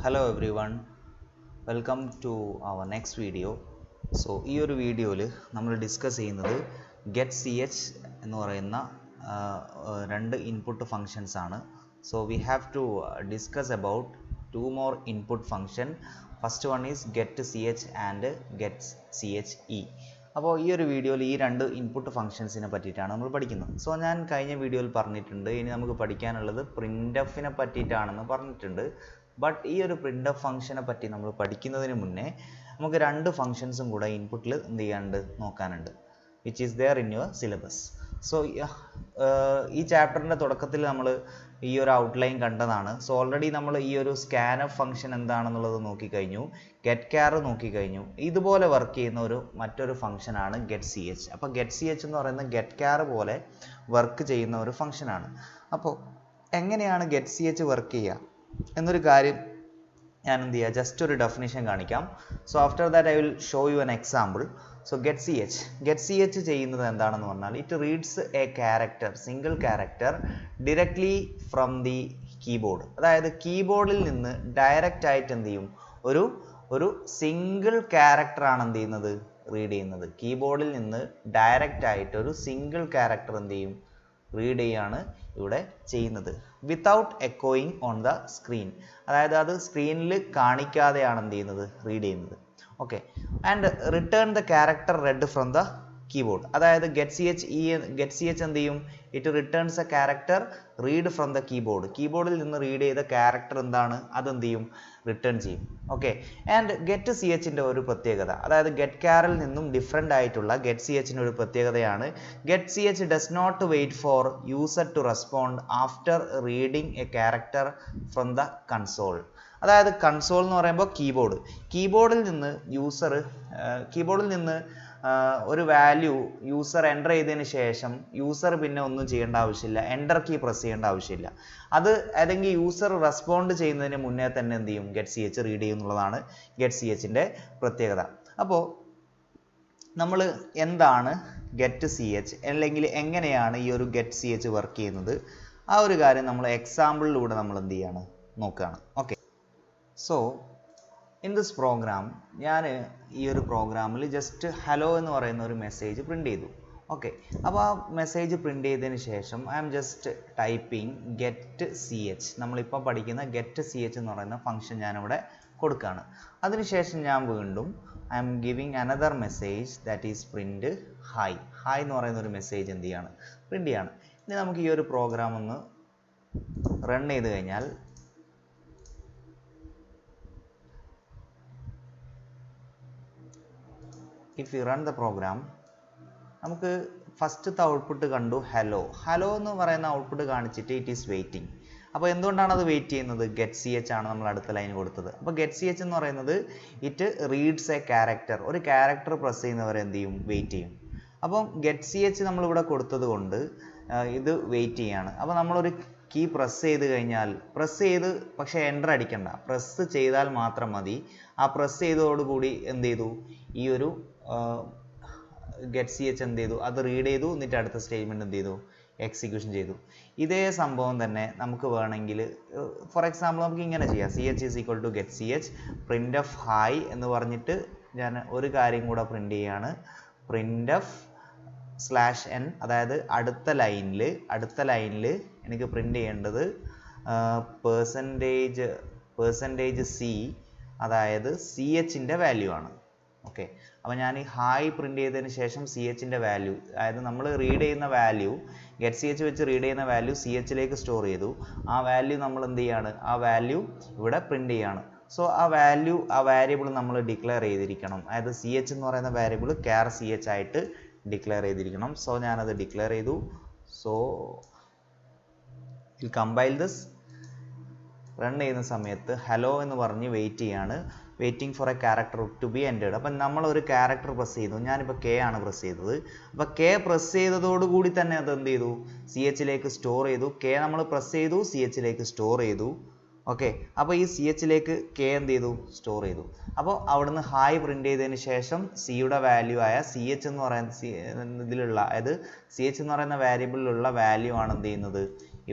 Hello everyone, welcome to our next video. So ഈ ഒരു വീഡിയോയിൽ നമ്മൾ ഡിസ്കസ് ചെയ്യുന്നത് ഗെറ്റ് സി എച്ച് എന്ന് പറയുന്ന രണ്ട് ഇൻപുട്ട് ഫങ്ഷൻസ് ആണ്. So we have to discuss about two more input function. First one is getch and getche. അപ്പോൾ ഈ ഒരു വീഡിയോയിൽ ഈ രണ്ട് ഇൻപുട്ട് ഫംഗ്ഷൻസിനെ പറ്റിയിട്ടാണ് നമ്മൾ പഠിക്കുന്നത്. സോ ഞാൻ കഴിഞ്ഞ വീഡിയോയിൽ പറഞ്ഞിട്ടുണ്ട്, ഇനി നമുക്ക് പഠിക്കാനുള്ളത് പ്രിൻ്റ് പറ്റിയിട്ടാണെന്ന് പറഞ്ഞിട്ടുണ്ട്. ബട്ട് ഈ ഒരു പ്രിൻ്റ് ഫംഗ്ഷനെ പറ്റി നമ്മൾ പഠിക്കുന്നതിന് മുന്നേ നമുക്ക് രണ്ട് ഫംഗ്ഷൻസും കൂടെ ഇൻപുട്ടിൽ എന്ത് ചെയ്യാണ്ട് നോക്കാനുണ്ട്, which is there in your syllabus. So ഈ ചാപ്റ്ററിൻ്റെ തുടക്കത്തിൽ നമ്മൾ ഈ ഒരു ഔട്ട്ലൈൻ കണ്ടതാണ്. സോ ഓൾറെഡി നമ്മൾ ഈ ഒരു സ്കാൻഎഫ് ഫംഗ്ഷൻ എന്താണെന്നുള്ളത് നോക്കിക്കഴിഞ്ഞു, ഗെറ്റ് ക്യാർ നോക്കിക്കഴിഞ്ഞു. ഇതുപോലെ വർക്ക് ചെയ്യുന്ന മറ്റൊരു ഫംഗ്ഷനാണ് ഗെറ്റ് സി എച്ച്. അപ്പോൾ ഗെറ്റ് സി എച്ച് എന്ന് പറയുന്നത് ഗെറ്റ് ക്യാർ പോലെ വർക്ക് ചെയ്യുന്ന ഒരു ഫംഗ്ഷനാണ്. അപ്പോൾ എങ്ങനെയാണ് ഗെറ്റ് സി എച്ച് വർക്ക് ചെയ്യുക എന്നൊരു കാര്യം ഞാൻ എന്ത് ചെയ്യുക, ജസ്റ്റ് ഒരു ഡെഫിനിഷൻ കാണിക്കാം. So after that I will show you an example. So get C H ചെയ്യുന്നത് എന്താണെന്ന് പറഞ്ഞാൽ, it reads A character, single character directly from the keyboard. അതായത് കീബോർഡിൽ നിന്ന് ഡയറക്റ്റ് ആയിട്ട് എന്ത് ചെയ്യും, ഒരു സിംഗിൾ ക്യാരക്ടറാണ് എന്ത് ചെയ്യുന്നത്, റീഡ് ചെയ്യുന്നത്. കീബോർഡിൽ നിന്ന് ഡയറക്റ്റ് ആയിട്ട് ഒരു സിംഗിൾ ക്യാരക്ടർ എന്ത് ചെയ്യും, റീഡ് ചെയ്യാണ് ഇവിടെ ചെയ്യുന്നത്. വിത്തൗട്ട് എക്കോയിങ് ഓൺ ദ സ്ക്രീൻ, അതായത് അത് സ്ക്രീനിൽ കാണിക്കാതെയാണ് എന്ത് ചെയ്യുന്നത്, റീഡ് ചെയ്യുന്നത്. Okay, and return the character read from the keyboard. അതായത് ഗെറ്റ് സി എച്ച് എന്ത് ചെയ്യും, it returns a character read from the keyboard. കീബോർഡിൽ നിന്ന് റീഡ് ചെയ്ത ക്യാരക്ടർ എന്താണ്, അതെന്ത് ചെയ്യും, റിട്ടേൺ ചെയ്യും. ഓക്കെ, ആൻഡ് ഗെറ്റ് സി എച്ചിൻ്റെ ഒരു പ്രത്യേകത, അതായത് ഗെറ്റ് ക്യാറിൽ നിന്നും ഡിഫറെൻ്റ് ആയിട്ടുള്ള ഗെറ്റ് സി എച്ചിൻ്റെ ഒരു പ്രത്യേകതയാണ്, get C H does not wait for user to respond after reading a character from the console. അതായത് കൺസോൾ എന്ന് പറയുമ്പോൾ കീബോർഡിൽ നിന്ന് ഒരു വാല്യൂ യൂസർ എൻ്റർ ചെയ്തതിന് ശേഷം യൂസർ പിന്നെ ഒന്നും ചെയ്യേണ്ട ആവശ്യമില്ല, എൻ്റർ കീ പ്രസ് ചെയ്യേണ്ട ആവശ്യമില്ല. അത് അല്ലെങ്കിൽ യൂസർ റെസ്പോണ്ട് ചെയ്യുന്നതിന് മുന്നേ തന്നെ എന്ത് ചെയ്യും, ഗെറ്റ് സി എച്ച് റീഡ് ചെയ്യും എന്നുള്ളതാണ് ഗെറ്റ് സി എച്ചിൻ്റെ പ്രത്യേകത. അപ്പോൾ നമ്മൾ എന്താണ് ഗെറ്റ് സി എച്ച്, അല്ലെങ്കിൽ എങ്ങനെയാണ് ഈ ഒരു ഗെറ്റ് സി എച്ച് വർക്ക് ചെയ്യുന്നത്, ആ ഒരു കാര്യം നമ്മൾ എക്സാമ്പിളിലൂടെ നമ്മൾ എന്ത് ചെയ്യാണ്, നോക്കുകയാണ്. Okay, so in this program ഞാൻ ഈ ഒരു പ്രോഗ്രാമിൽ ജസ്റ്റ് ഹലോ എന്ന് പറയുന്ന ഒരു മെസ്സേജ് പ്രിൻ്റ് ചെയ്തു. ഓക്കെ, അപ്പോൾ ആ മെസ്സേജ് പ്രിൻ്റ് ചെയ്തതിന് ശേഷം I am just typing get C H. നമ്മളിപ്പോൾ പഠിക്കുന്ന ഗെറ്റ് സി എച്ച് എന്ന് പറയുന്ന ഫംഗ്ഷൻ ഞാനിവിടെ കൊടുക്കുകയാണ്. അതിനുശേഷം ഞാൻ വീണ്ടും I am giving another message that is print hi എന്ന് പറയുന്ന ഒരു മെസ്സേജ് എന്ത് ചെയ്യാണ്, പ്രിൻ്റ് ചെയ്യാണ്. ഇനി നമുക്ക് ഈ ഒരു പ്രോഗ്രാം ഒന്ന് റൺ ചെയ്ത് കഴിഞ്ഞാൽ if you run the program, നമുക്ക് ഫസ്റ്റത്തെ ഔട്ട്പുട്ട് കണ്ടു, ഹലോ എന്ന് പറയുന്ന ഔട്ട്പുട്ട് കാണിച്ചിട്ട് ഇറ്റ് ഈസ് വെയിറ്റിംഗ്. അപ്പോൾ എന്തുകൊണ്ടാണ് അത് വെയിറ്റ് ചെയ്യുന്നത്, ഗെറ്റ് സി എച്ച് ആണ് നമ്മൾ അടുത്ത ലൈൻ കൊടുത്തത്. അപ്പോൾ ഗെറ്റ് സി എച്ച് എന്ന് പറയുന്നത് ഇറ്റ് റീഡ്സ് എ ക്യാരക്ടർ, ഒരു ക്യാരക്ടർ പ്രസ് ചെയ്യുന്നവരെ എന്ത് ചെയ്യും, വെയിറ്റ് ചെയ്യും. അപ്പം ഗെറ്റ് സി എച്ച് നമ്മളിവിടെ കൊടുത്തത് കൊണ്ട് ഇത് വെയിറ്റ് ചെയ്യാണ്. അപ്പോൾ നമ്മളൊരു കീ പ്രസ് ചെയ്ത് കഴിഞ്ഞാൽ പക്ഷേ എൻ്റർ അടിക്കണ്ട, പ്രസ് ചെയ്താൽ മാത്രം മതി. ആ പ്രസ് ചെയ്തതോടുകൂടി എന്ത് ചെയ്തു, ഈ ഒരു ഗെറ്റ് സി എച്ച് എന്ത് ചെയ്തു, അത് റീഡ് ചെയ്തു, എന്നിട്ട് അടുത്ത സ്റ്റേറ്റ്മെൻറ്റ് എന്ത് ചെയ്തു, എക്സിക്യൂഷൻ ചെയ്തു. ഇതേ സംഭവം തന്നെ നമുക്ക് വേണമെങ്കിൽ ഫോർ എക്സാമ്പിൾ നമുക്ക് ഇങ്ങനെ ചെയ്യാം, C H is equal to get C H print of hi എന്ന് പറഞ്ഞിട്ട് ഞാൻ ഒരു കാര്യം കൂടെ പ്രിൻ്റ് ചെയ്യാണ്, പ്രിൻ്റ് ഓഫ് /n. അതായത് അടുത്ത ലൈനിൽ എനിക്ക് പ്രിൻ്റ് ചെയ്യേണ്ടത് പെർസെൻറ്റേജ് സി, അതായത് സി എച്ചിൻ്റെ വാല്യൂ ആണ്. ഓക്കെ, അപ്പോൾ ഞാൻ ഈ ഹായ് പ്രിൻ്റ് ചെയ്തതിന് ശേഷം സി എച്ചിൻ്റെ വാല്യൂ, അതായത് നമ്മൾ റീഡ് ചെയ്യുന്ന വാല്യൂ, ഗെറ്റ് സി എച്ച് വെച്ച് റീഡ് ചെയ്യുന്ന വാല്യൂ സി എച്ചിലേക്ക് സ്റ്റോർ ചെയ്തു. ആ വാല്യൂ നമ്മൾ എന്ത് ചെയ്യാണ്, ആ വാല്യൂ ഇവിടെ പ്രിൻ്റ് ചെയ്യാണ്. സോ ആ വേരിയബിൾ നമ്മൾ ഡിക്ലെയർ ചെയ്തിരിക്കണം. അതായത് സി എച്ച് എന്ന് പറയുന്ന വേരിയബിൾ ക്യാർ സി എച്ച് ആയിട്ട് ഡിക്ലെയർ ചെയ്തിരിക്കണം. സോ ഞാനത് ഡിക്ലെയർ ചെയ്തു. So will compile this. Run ചെയ്യുന്ന സമയത്ത് ഹലോ എന്ന് പറഞ്ഞ് വെയിറ്റ് ചെയ്യാണ്, waiting for a character to be entered. അപ്പം നമ്മളൊരു ക്യാരക്ടർ പ്രസ് ചെയ്തു, ഞാനിപ്പോൾ കെ ആണ് പ്രസ് ചെയ്തത്. അപ്പോൾ കെ പ്രസ് ചെയ്തതോടുകൂടി തന്നെ അത് എന്ത് ചെയ്തു, സി എച്ചിലേക്ക് സ്റ്റോർ ചെയ്തു. കെ നമ്മൾ പ്രസ് ചെയ്തു, സി എച്ചിലേക്ക് സ്റ്റോർ ചെയ്തു. ഓക്കെ, അപ്പോൾ ഈ സി എച്ചിലേക്ക് കെ എന്ത് ചെയ്തു, സ്റ്റോർ ചെയ്തു. അപ്പോൾ അവിടുന്ന് ഹായ് പ്രിൻ്റ് ചെയ്തതിന് ശേഷം സിയുടെ വാല്യൂ ആയ സി എച്ച് എന്ന് പറയുന്ന ഇതിലുള്ള, അതായത് സി എച്ച് എന്ന് പറയുന്ന വേരിയബിളിലുള്ള വാല്യൂ ആണ് എന്ത് ചെയ്യുന്നത്,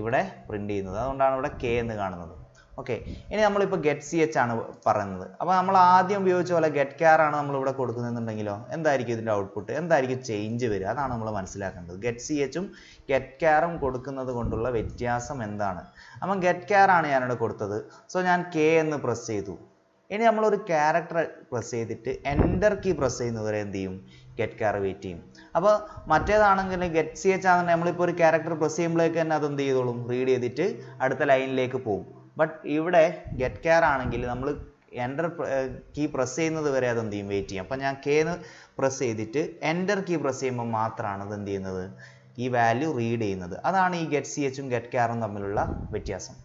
ഇവിടെ പ്രിൻ്റ് ചെയ്യുന്നത്. അതുകൊണ്ടാണ് ഇവിടെ കെ എന്ന് കാണുന്നത്. ഓക്കെ, ഇനി നമ്മളിപ്പോൾ ഗെറ്റ് സി എച്ച് ആണ് പറയുന്നത്. അപ്പോൾ നമ്മൾ ആദ്യം ഉപയോഗിച്ച പോലെ ഗെറ്റ് ക്യാർ ആണ് നമ്മളിവിടെ കൊടുക്കുന്നതെന്നുണ്ടെങ്കിലോ എന്തായിരിക്കും ഇതിൻ്റെ ഔട്ട്പുട്ട്, എന്തായിരിക്കും ചേഞ്ച് വരിക, അതാണ് നമ്മൾ മനസ്സിലാക്കേണ്ടത്. ഗെറ്റ് സി എച്ചും ഗെറ്റ് ക്യാറും കൊടുക്കുന്നത് കൊണ്ടുള്ള വ്യത്യാസം എന്താണ്. അപ്പം ഗെറ്റ് ക്യാർ ആണ് ഞാനിവിടെ കൊടുത്തത്. സോ ഞാൻ കെ എന്ന് പ്രസ് ചെയ്തു. ഇനി നമ്മളൊരു ക്യാരക്ടർ പ്രസ് ചെയ്തിട്ട് എൻ്റർ കീ പ്രസ് ചെയ്യുന്നവരെ എന്ത് ചെയ്യും, ഗെറ്റ് ക്യാർ വെയിറ്റ് ചെയ്യും. അപ്പോൾ മറ്റേതാണെങ്കിൽ ഗെറ്റ് സി എച്ച് ആണെന്നുണ്ടെങ്കിൽ നമ്മളിപ്പോൾ ഒരു ക്യാരക്ടർ പ്രസ് ചെയ്യുമ്പോഴേക്ക് തന്നെ അത് എന്ത് ചെയ്തോളും, റീഡ് ചെയ്തിട്ട് അടുത്ത ലൈനിലേക്ക് പോകും. ബട്ട് ഇവിടെ ഗെറ്റ് ക്യാർ ആണെങ്കിൽ നമ്മൾ എൻ്റർ കീ പ്രസ് ചെയ്യുന്നത് വരെ അത് എന്ത് ചെയ്യും, വെയിറ്റ് ചെയ്യും. അപ്പം ഞാൻ കെ എന്ന് പ്രസ് ചെയ്തിട്ട് എൻ്റർ കീ പ്രസ് ചെയ്യുമ്പോൾ മാത്രമാണ് അത് എന്ത് ചെയ്യുന്നത്, ഈ വാല്യൂ റീഡ് ചെയ്യുന്നത്. അതാണ് ഈ ഗെറ്റ് സി എച്ചും ഗെറ്റ് ക്യാറും തമ്മിലുള്ള വ്യത്യാസം.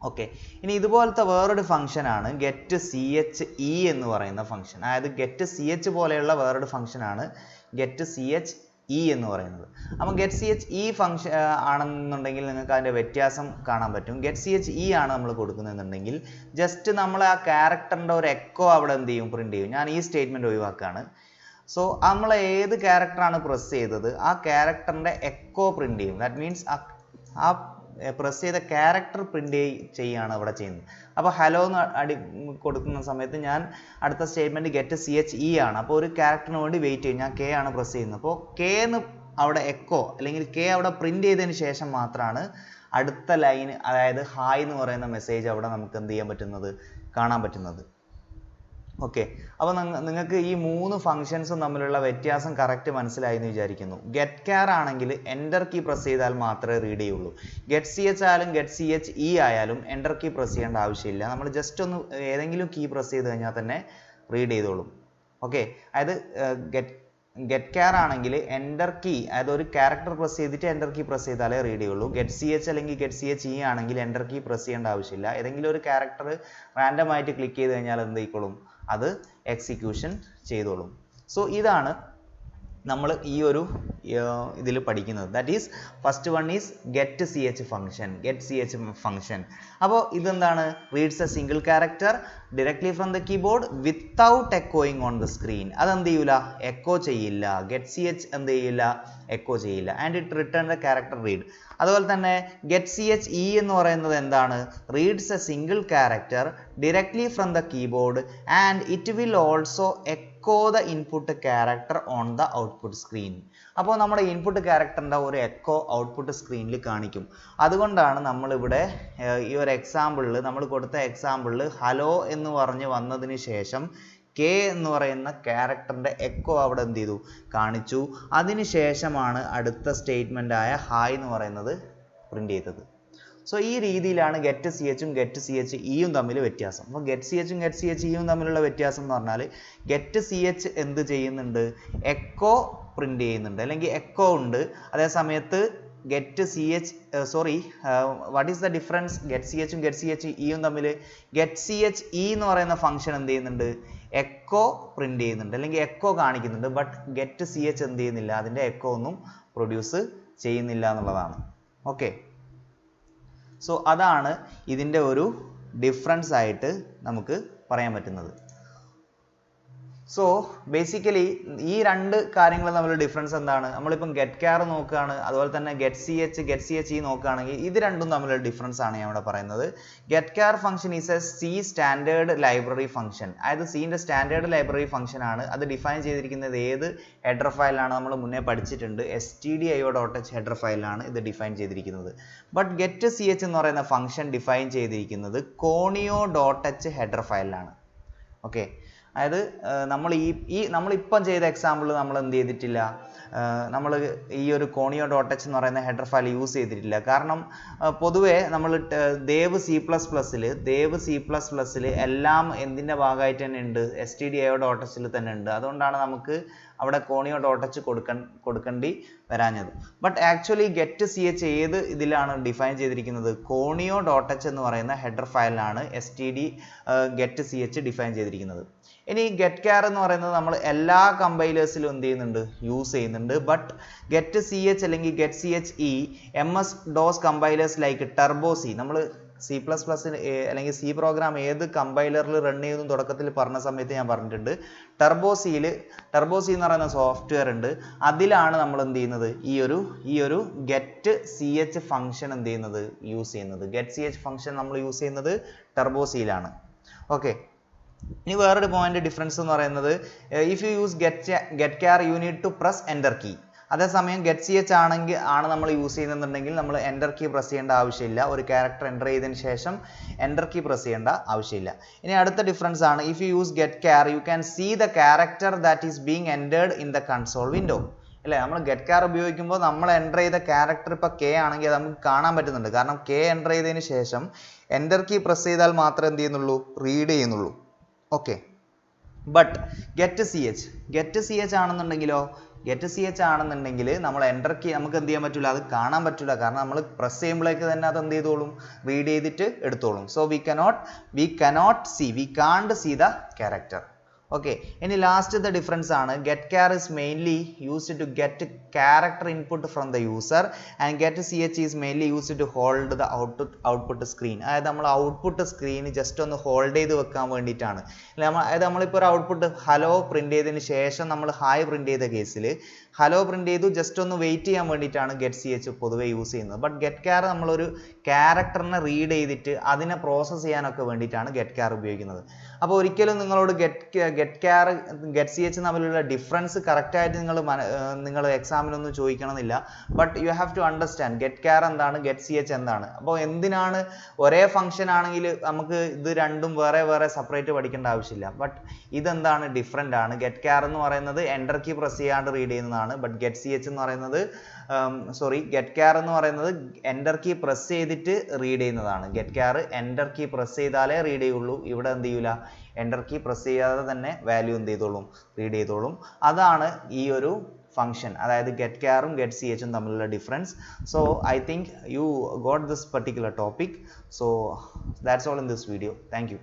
ഓക്കെ, ഇനി ഇതുപോലത്തെ വേറൊരു ഫംഗ്ഷനാണ് ഗെറ്റ് സി എച്ച് ഇ എന്ന് പറയുന്ന ഫംഗ്ഷൻ. അതായത് ഗെറ്റ് സി എച്ച് പോലെയുള്ള വേറൊരു ഫംഗ്ഷനാണ് ഗെറ്റ് സി എച്ച് ഇ എന്ന് പറയുന്നത്. അപ്പം get C H E function ആണെന്നുണ്ടെങ്കിൽ നിങ്ങൾക്ക് അതിൻ്റെ വ്യത്യാസം കാണാൻ പറ്റും. ഗെറ്റ് സി എച്ച് ഇ ആണ് നമ്മൾ കൊടുക്കുന്നതെന്നുണ്ടെങ്കിൽ ജസ്റ്റ് നമ്മൾ ആ ക്യാരക്ടറിൻ്റെ ഒരു എക്കോ അവിടെ എന്ത് ചെയ്യും, പ്രിന്റ് ചെയ്യും. ഞാൻ ഈ സ്റ്റേറ്റ്മെൻറ്റ് ഒഴിവാക്കുകയാണ്. സോ നമ്മൾ ഏത് ക്യാരക്ടറാണ് പ്രസ് ചെയ്തത് ആ ക്യാരക്ടറിൻ്റെ എക്കോ പ്രിന്റ് ചെയ്യും. ദാറ്റ് മീൻസ് ആ പ്രസ് ചെയ്ത ക്യാരക്ടർ പ്രിന്റ് ചെയ്യുകയാണ് അവിടെ ചെയ്യുന്നത്. അപ്പോൾ ഹലോ എന്ന് കൊടുക്കുന്ന സമയത്ത് ഞാൻ അടുത്ത statement get C H E ആണ്. അപ്പോൾ ഒരു ക്യാരക്ടറിന് വേണ്ടി വെയിറ്റ് ചെയ്യും. ഞാൻ കെ ആണ് പ്രസ് ചെയ്യുന്നത്. അപ്പോൾ കെ എന്ന് അവിടെ എക്കോ അല്ലെങ്കിൽ കെ അവിടെ പ്രിന്റ് ചെയ്തതിന് ശേഷം മാത്രമാണ് അടുത്ത ലൈൻ, അതായത് ഹായ് എന്ന് പറയുന്ന മെസ്സേജ് അവിടെ നമുക്ക് എന്ത് ചെയ്യാൻ പറ്റുന്നത്, കാണാൻ പറ്റുന്നത്. ഓക്കെ, അപ്പോൾ നിങ്ങൾക്ക് ഈ മൂന്ന് ഫംഗ്ഷൻസും തമ്മിലുള്ള വ്യത്യാസം കറക്റ്റ് മനസ്സിലായി എന്ന് വിചാരിക്കുന്നു. ഗെറ്റ് ക്യാർ ആണെങ്കിൽ എൻ്റർ കീ പ്രസ് ചെയ്താൽ മാത്രമേ റീഡ് ചെയ്യുള്ളൂ. ഗെറ്റ് സി എച്ച് ആയാലും ഗെറ്റ് സി എച്ച് ഇ ആയാലും എൻ്റർ കീ പ്രസ് ചെയ്യേണ്ട ആവശ്യമില്ല. നമ്മൾ ജസ്റ്റ് ഒന്ന് ഏതെങ്കിലും കീ പ്രസ് ചെയ്ത് കഴിഞ്ഞാൽ തന്നെ റീഡ് ചെയ്തോളും. ഓക്കെ, അതായത് ഗെറ്റ് ക്യാർ ആണെങ്കിൽ എൻ്റർ കീ, അതായത് ഒരു ക്യാരക്ടർ പ്രസ് ചെയ്തിട്ട് എൻ്റർ കീ പ്രസ് ചെയ്താലേ റീഡ് ചെയ്യുള്ളൂ. ഗെറ്റ് സി എച്ച് അല്ലെങ്കിൽ ഗെറ്റ് സി എച്ച് ഇ ആണെങ്കിൽ എൻ്റർ കീ പ്രസ് ചെയ്യേണ്ട ആവശ്യമില്ല. ഏതെങ്കിലും ഒരു ക്യാരക്ടർ റാൻഡം ആയിട്ട് ക്ലിക്ക് ചെയ്ത് കഴിഞ്ഞാൽ എന്ത് ചെയ്യിക്കോളും, അത് എക്സിക്യൂഷൻ ചെയ്തോളും. സോ ഇതാണ് നമ്മൾ ഈ ഒരു ഇതിൽ പഠിക്കുന്നത്. That is first one is get C H function. Get C H function അപ്പോൾ ഇതെന്താണ്, reads a single character directly from the keyboard without എക്കോയിങ് ഓൺ ദ സ്ക്രീൻ. അതെന്ത് ചെയ്യൂല, എക്കോ ചെയ്യില്ല. ഗെറ്റ് സി എച്ച് എന്ത് ചെയ്യില്ല, എക്കോ ചെയ്യില്ല. And it return the character read. അതുപോലെ തന്നെ ഗെറ്റ് സി എച്ച് ഇ എന്ന് പറയുന്നത് എന്താണ്, reads a single character directly from the keyboard and it will also echo the input character on the output screen. അപ്പോൾ നമ്മുടെ input ക്യാരക്ടറിൻ്റെ ഒരു echo output സ്ക്രീനിൽ കാണിക്കും. അതുകൊണ്ടാണ് നമ്മളിവിടെ ഈ ഒരു എക്സാമ്പിളിൽ, നമ്മൾ കൊടുത്ത എക്സാമ്പിളിൽ ഹലോ എന്ന് പറഞ്ഞ് വന്നതിന് ശേഷം കെ എന്ന് പറയുന്ന ക്യാരക്ടറിൻ്റെ എക്കോ അവിടെ എന്ത് ചെയ്തു, കാണിച്ചു. അതിനുശേഷമാണ് അടുത്ത സ്റ്റേറ്റ്മെൻ്റ് ആയ ഹായ് എന്ന് പറയുന്നത് പ്രിന്റ് ചെയ്തത്. സോ ഈ രീതിയിലാണ് ഗെറ്റ് സി എച്ചും ഗെറ്റ് സി എച്ച് ഇയും തമ്മിൽ വ്യത്യാസം. അപ്പോൾ ഗെറ്റ് സി എച്ചും ഗെറ്റ് സി എച്ച് ഇയും തമ്മിലുള്ള വ്യത്യാസം എന്ന് പറഞ്ഞാൽ ഗെറ്റ് സി എച്ച് എന്ത് ചെയ്യുന്നുണ്ട്, എക്കോ പ്രിന്റ് ചെയ്യുന്നുണ്ട് അല്ലെങ്കിൽ എക്കോ ഉണ്ട്. അതേ സമയത്ത് get C H what is the difference get C എച്ചും ഗെറ്റ് സി എച്ച് ഇയും തമ്മിൽ? ഗെറ്റ് സി എച്ച് ഇ എന്ന് പറയുന്ന ഫംഗ്ഷൻ എന്ത് ചെയ്യുന്നുണ്ട്, എക്കോ പ്രിന്റ് ചെയ്യുന്നുണ്ട് അല്ലെങ്കിൽ എക്കോ കാണിക്കുന്നുണ്ട്. ബട്ട് ഗെറ്റ് സി എച്ച് എന്ത് ചെയ്യുന്നില്ല, അതിൻ്റെ എക്കോ ഒന്നും പ്രൊഡ്യൂസ് ചെയ്യുന്നില്ല എന്നുള്ളതാണ്. ഓക്കെ, സോ അതാണ് ഇതിൻ്റെ ഒരു ഡിഫറൻസ് ആയിട്ട് നമുക്ക് പറയാൻ പറ്റുന്നത്. സോ ബേസിക്കലി ഈ രണ്ട് കാര്യങ്ങൾ തമ്മിലുള്ള ഡിഫറൻസ് എന്താണ്, നമ്മളിപ്പം ഗെറ്റ് ക്യാർ നോക്കുകയാണ്, അതുപോലെ തന്നെ ഗെറ്റ് സി എച്ച് ഇ നോക്കുകയാണെങ്കിൽ ഇത് രണ്ടും തമ്മിലുള്ള ഡിഫറൻസ് ആണ് ഞാൻ ഇവിടെ പറയുന്നത്. Get ക്യാർ function is A C standard library function. അതായത് സിൻ്റെ സ്റ്റാൻഡേർഡ് ലൈബ്രറി ഫംഗ്ഷൻ ആണ്. അത് ഡിഫൈൻ ചെയ്തിരിക്കുന്നത് ഏത് ഹെഡർ ഫയലാണ്, നമ്മൾ മുന്നേ പഠിച്ചിട്ടുണ്ട്, stdio.h ഹെഡർ ഫയലാണ് ഇത് ഡിഫൈൻ ചെയ്തിരിക്കുന്നത്. ബട്ട് ഗെറ്റ് സി എച്ച് എന്ന് പറയുന്ന ഫംഗ്ഷൻ ഡിഫൈൻ ചെയ്തിരിക്കുന്നത് conio.h ഹെഡർ ഫയലിലാണ്. ഓക്കെ, അതായത് നമ്മളിപ്പം ചെയ്ത എക്സാമ്പിൾ നമ്മൾ എന്ത് ചെയ്തിട്ടില്ല, നമ്മൾ ഈ ഒരു conio.h എന്ന് പറയുന്ന ഹെഡർ ഫയൽ യൂസ് ചെയ്തിട്ടില്ല. കാരണം പൊതുവേ നമ്മൾ ദേവ് സി പ്ലസ് പ്ലസ്സിൽ എല്ലാം എന്തിൻ്റെ ഭാഗമായിട്ട് തന്നെ ഉണ്ട്, stdio.h തന്നെ ഉണ്ട്. അതുകൊണ്ടാണ് നമുക്ക് അവിടെ conio.h കൊടുക്കേണ്ടി വരാഞ്ഞത്. But actually get C H ഏത് ഇതിലാണ് ഡിഫൈൻ ചെയ്തിരിക്കുന്നത്, conio.h എന്ന് പറയുന്ന ഹെഡർ ഫയലിലാണ് ഗെറ്റ് സി എച്ച് ഡിഫൈൻ ചെയ്തിരിക്കുന്നത്. ഇനി ഗെറ്റ് ക്യാർ എന്ന് പറയുന്നത് നമ്മൾ എല്ലാ കമ്പൈലേഴ്സിലും എന്ത് ചെയ്യുന്നുണ്ട്, യൂസ് ചെയ്യുന്നുണ്ട്. ബട്ട് ഗെറ്റ് സി എച്ച് അല്ലെങ്കിൽ get C H E MS DOS compilers like turbo C, നമ്മൾ സി പ്ലസ് പ്ലസിന് അല്ലെങ്കിൽ സി പ്രോഗ്രാം ഏത് കമ്പൈലറിൽ റൺ ചെയ്യുമെന്ന് തുടക്കത്തിൽ പറഞ്ഞ സമയത്ത് ഞാൻ പറഞ്ഞിട്ടുണ്ട്. ടർബോ സി എന്ന് പറയുന്ന സോഫ്റ്റ്വെയർ ഉണ്ട്. അതിലാണ് നമ്മൾ എന്ത് ചെയ്യുന്നത്, ഈ ഒരു ഗെറ്റ് സി എച്ച് ഫംഗ്ഷൻ എന്ത് ചെയ്യുന്നത്, യൂസ് ചെയ്യുന്നത്. ഗെറ്റ് സി എച്ച് ഫംഗ്ഷൻ നമ്മൾ യൂസ് ചെയ്യുന്നത് ടർബോ സിയിലാണ്. ഓക്കെ, ഇനി വേറൊരു പോയിന്റ് ഡിഫറൻസ് എന്ന് പറയുന്നത്, if you use get char you need to press enter key. അതേസമയം ഗെറ്റ് സി എച്ച് ആണ് നമ്മൾ യൂസ് ചെയ്യുന്നുണ്ടെങ്കിൽ നമ്മൾ എൻ്റർ കീ പ്രസ് ചെയ്യേണ്ട ആവശ്യമില്ല. ഒരു ക്യാരക്ടർ എൻ്റർ ചെയ്തതിന് ശേഷം എൻ്റർ കീ പ്രസ് ചെയ്യേണ്ട ആവശ്യമില്ല. ഇനി അടുത്ത ഡിഫറൻസ് ആണ്, if you use get char you can see the character that is being entered in the console window. അല്ലേ, നമ്മൾ ഗെറ്റ് ക്യാർ ഉപയോഗിക്കുമ്പോൾ നമ്മൾ എൻ്റർ ചെയ്ത ക്യാരക്ടർ ഇപ്പോൾ കെ ആണെങ്കിൽ അത് നമുക്ക് കാണാൻ പറ്റുന്നുണ്ട്. കാരണം കെ എൻ്റർ ചെയ്തതിന് ശേഷം എൻ്റർ കീ പ്രസ് ചെയ്താൽ മാത്രമേ എന്ത് ചെയ്യുന്നുള്ളൂ, റീഡ് ചെയ്യുന്നുള്ളൂ. Okay, but get C H ആണെന്നുണ്ടെങ്കിൽ നമ്മൾ എൻ്റർ കീ നമുക്ക് എന്ത് ചെയ്യാൻ പറ്റില്ല, അത് കാണാൻ പറ്റില്ല. കാരണം നമ്മൾ പ്രസ് ചെയ്യുമ്പോഴേക്ക് തന്നെ അത് എന്ത് ചെയ്തോളും, റീഡ് ചെയ്തിട്ട് എടുത്തോളും. So we can't see the character. Okay, ഇനി ലാസ്റ്റത്തെ ഡിഫറൻസ് ആണ്, get char is mainly used to get character input from the user and get C H is mainly used to hold the output screen. അതായത് നമ്മൾ output screen just ഒന്ന് hold ചെയ്ത് വെക്കാൻ വേണ്ടിയിട്ടാണ്. അതായത് നമ്മളിപ്പോൾ ഒരു ഔട്ട്പുട്ട് ഹലോ പ്രിന്റ് ചെയ്തതിന് ശേഷം നമ്മൾ ഹായ് പ്രിന്റ് ചെയ്ത കേസിൽ ഹലോ പ്രിന്റ് ചെയ്തു ജസ്റ്റ് ഒന്ന് വെയിറ്റ് ചെയ്യാൻ വേണ്ടിയിട്ടാണ് ഗെറ്റ് സി എച്ച് പൊതുവെ യൂസ് ചെയ്യുന്നത്. ബട്ട് ഗെറ്റ് ക്യാർ നമ്മളൊരു ക്യാരക്ടറിനെ റീഡ് ചെയ്തിട്ട് അതിനെ പ്രോസസ്സ് ചെയ്യാനൊക്കെ വേണ്ടിയിട്ടാണ് ഗെറ്റ് ക്യാർ ഉപയോഗിക്കുന്നത്. അപ്പോൾ ഒരിക്കലും നിങ്ങളോട് ഗെറ്റ് സി എച്ച് തമ്മിലുള്ള ഡിഫറൻസ് കറക്റ്റായിട്ട് നിങ്ങൾ എക്സാമിനൊന്നും ചോദിക്കണമെന്നില്ല. But you have to understand get char എന്താണ്, ഗെറ്റ് സി എച്ച് എന്താണ്. അപ്പോൾ എന്തിനാണ് ഒരേ ഫംഗ്ഷൻ ആണെങ്കിൽ നമുക്ക് ഇത് രണ്ടും വേറെ സെപ്പറേറ്റ് പഠിക്കേണ്ട ആവശ്യമില്ല. ബട്ട് ഇതെന്താണ്, ഡിഫറെൻ്റ് ആണ്. ഗെറ്റ് ക്യാർ എന്ന് പറയുന്നത് എൻ്റർ കീ പ്രസ് ചെയ്യാണ്ട് റീഡ് ചെയ്യുന്നതാണ്. ബട്ട് ഗെറ്റ് സി എച്ച് എന്ന് പറയുന്നത് ഗെറ്റ് ക്യാർ എന്ന് പറയുന്നത് എൻ്റർ കീ പ്രസ് ചെയ്തിട്ട് റീഡ് ചെയ്യുന്നതാണ്. Get char enter key press ചെയ്താലേ റീഡ് ചെയ്യുള്ളൂ. ഇവിടെ എന്ത് ചെയ്യൂല, എൻ്റർ കീ പ്രസ് ചെയ്യാതെ തന്നെ വാല്യൂ എന്ത് ചെയ്തോളും, റീഡ് ചെയ്തോളും. അതാണ് ഈ ഒരു ഫംഗ്ഷൻ, അതായത് ഗെറ്റ് ക്യാറും ഗെറ്റ് സി എച്ചും തമ്മിലുള്ള difference. So I think you got this particular topic. So that's all in this video. Thank you.